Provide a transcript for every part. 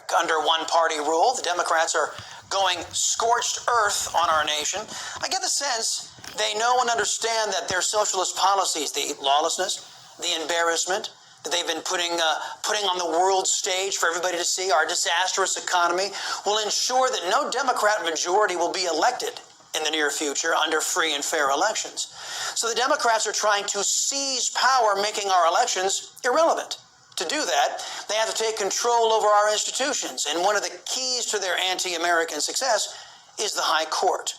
rhetoric. Under one-party rule, the Democrats are going scorched earth on our nation. I get the sense they know and understand that their socialist policies, the lawlessness, the embarrassment that they've been putting on the world stage for everybody to see, our disastrous economy, will ensure that no Democrat majority will be elected in the near future under free and fair elections. So the Democrats are trying to seize power, making our elections irrelevant. To do that, they have to take control over our institutions, and one of the keys to their anti-American success is the high court.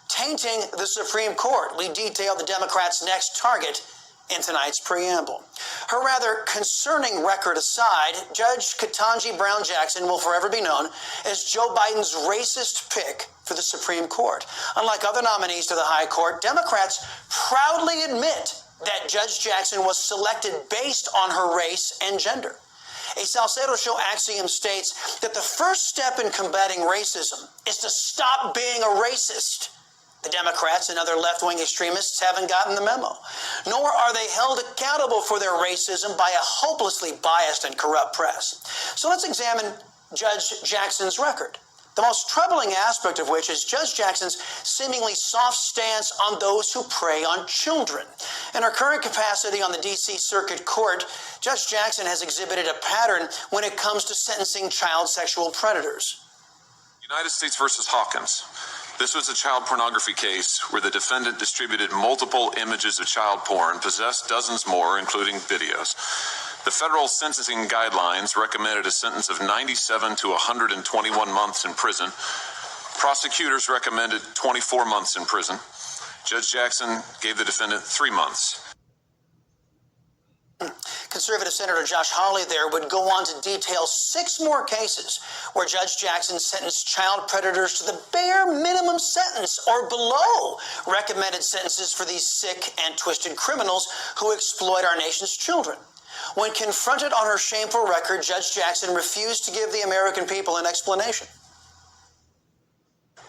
Tainting the Supreme Court, we detail the Democrats' next target in tonight's preamble. Her rather concerning record aside, Judge Ketanji Brown Jackson will forever be known as Joe Biden's racist pick for the Supreme Court. Unlike other nominees to the High Court, Democrats proudly admit that Judge Jackson was selected based on her race and gender. A Salcedo Show axiom states that the first step in combating racism is to stop being a racist. The Democrats and other left-wing extremists haven't gotten the memo, nor are they held accountable for their racism by a hopelessly biased and corrupt press. So let's examine Judge Jackson's record, the most troubling aspect of which is Judge Jackson's seemingly soft stance on those who prey on children. In her current capacity on the D.C. Circuit Court, Judge Jackson has exhibited a pattern when it comes to sentencing child sexual predators. United States versus Hawkins. This was a child pornography case where the defendant distributed multiple images of child porn, possessed dozens more, including videos. The federal sentencing guidelines recommended a sentence of 97 to 121 months in prison. Prosecutors recommended 24 months in prison. Judge Jackson gave the defendant 3 months. Conservative Senator Josh Hawley there would go on to detail 6 more cases where Judge Jackson sentenced child predators to the bare minimum sentence or below recommended sentences for these sick and twisted criminals who exploit our nation's children. When confronted on her shameful record, Judge Jackson refused to give the American people an explanation.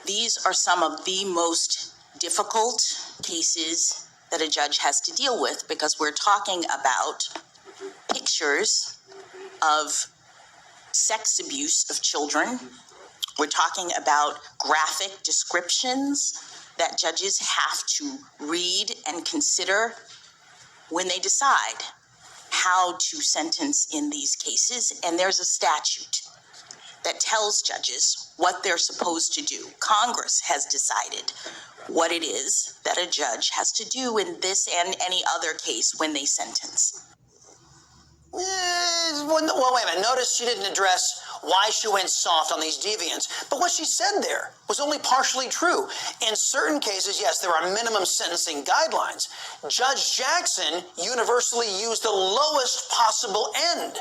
These are some of the most difficult cases that a judge has to deal with because we're talking about pictures of sex abuse of children. We're talking about graphic descriptions that judges have to read and consider when they decide how to sentence in these cases. And there's a statute that tells judges what they're supposed to do. Congress has decided what it is that a judge has to do in this and any other case when they sentence. Well, wait a minute. Notice she didn't address why she went soft on these deviants. But what she said there was only partially true. In certain cases, yes, there are minimum sentencing guidelines. Judge Jackson universally used the lowest possible end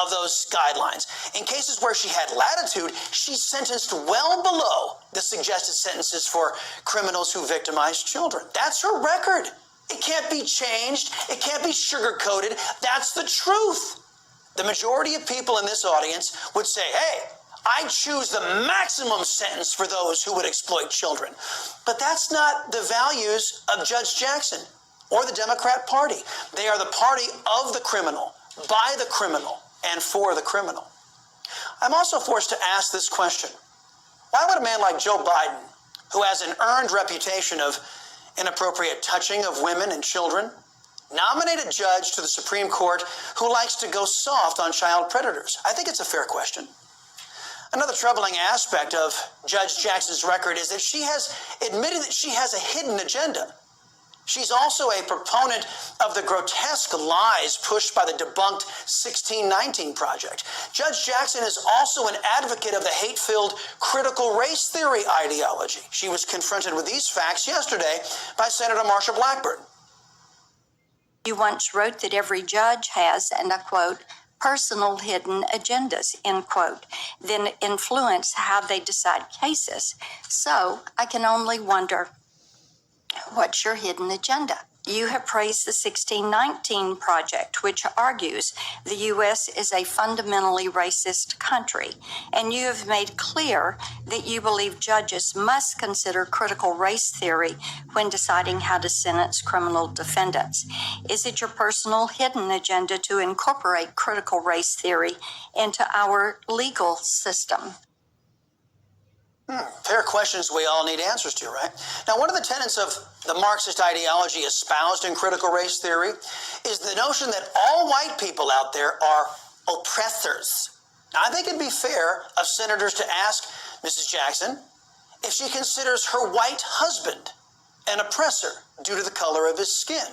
of those guidelines. In cases where she had latitude, she sentenced well below the suggested sentences for criminals who victimize children. That's her record. It can't be changed. It can't be sugar-coated. That's the truth. The majority of people in this audience would say, hey, I choose the maximum sentence for those who would exploit children. But that's not the values of Judge Jackson or the Democrat Party. They are the party of the criminal, by the criminal, and for the criminal. I'm also forced to ask this question. Why would a man like Joe Biden, who has an earned reputation of inappropriate touching of women and children, nominate a judge to the Supreme Court who likes to go soft on child predators? I think it's a fair question. Another troubling aspect of Judge Jackson's record is that she has admitted that she has a hidden agenda. She's also a proponent of the grotesque lies pushed by the debunked 1619 Project. Judge Jackson is also an advocate of the hate-filled critical race theory ideology. She was confronted with these facts yesterday by Senator Marsha Blackburn. You once wrote that every judge has, and I quote, personal hidden agendas, end quote, then influence how they decide cases. So I can only wonder, what's your hidden agenda? You have praised the 1619 Project, which argues the U.S. is a fundamentally racist country, and you have made clear that you believe judges must consider critical race theory when deciding how to sentence criminal defendants. Is it your personal hidden agenda to incorporate critical race theory into our legal system? Fair questions we all need answers to, right? Now, one of the tenets of the Marxist ideology espoused in critical race theory is the notion that all white people out there are oppressors. Now, I think it'd be fair of senators to ask Mrs. Jackson if she considers her white husband an oppressor due to the color of his skin.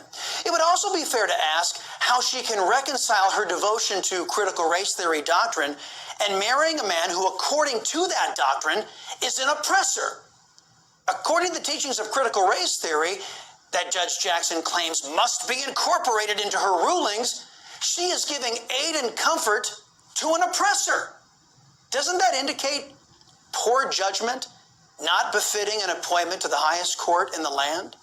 It would also be fair to ask how she can reconcile her devotion to critical race theory doctrine and marrying a man who, according to that doctrine, is an oppressor. According to the teachings of critical race theory that Judge Jackson claims must be incorporated into her rulings, she is giving aid and comfort to an oppressor. Doesn't that indicate poor judgment, not befitting an appointment to the highest court in the land?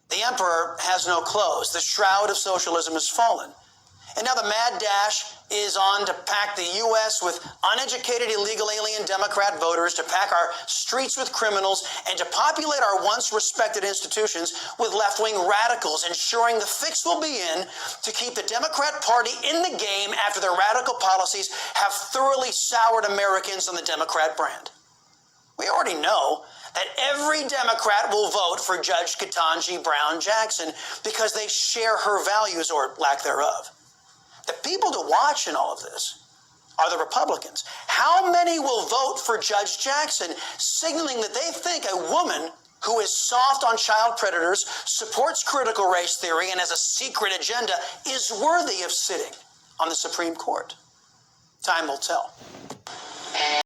The emperor has no clothes. The shroud of socialism has fallen. And now the mad dash is on to pack the U.S. with uneducated, illegal, alien Democrat voters, to pack our streets with criminals, and to populate our once respected institutions with left-wing radicals, ensuring the fix will be in to keep the Democrat Party in the game after their radical policies have thoroughly soured Americans on the Democrat brand. We already know that every Democrat will vote for Judge Ketanji Brown Jackson because they share her values, or lack thereof. The people to watch in all of this are the Republicans. How many will vote for Judge Jackson, signaling that they think a woman who is soft on child predators, supports critical race theory, and has a secret agenda is worthy of sitting on the Supreme Court? Time will tell.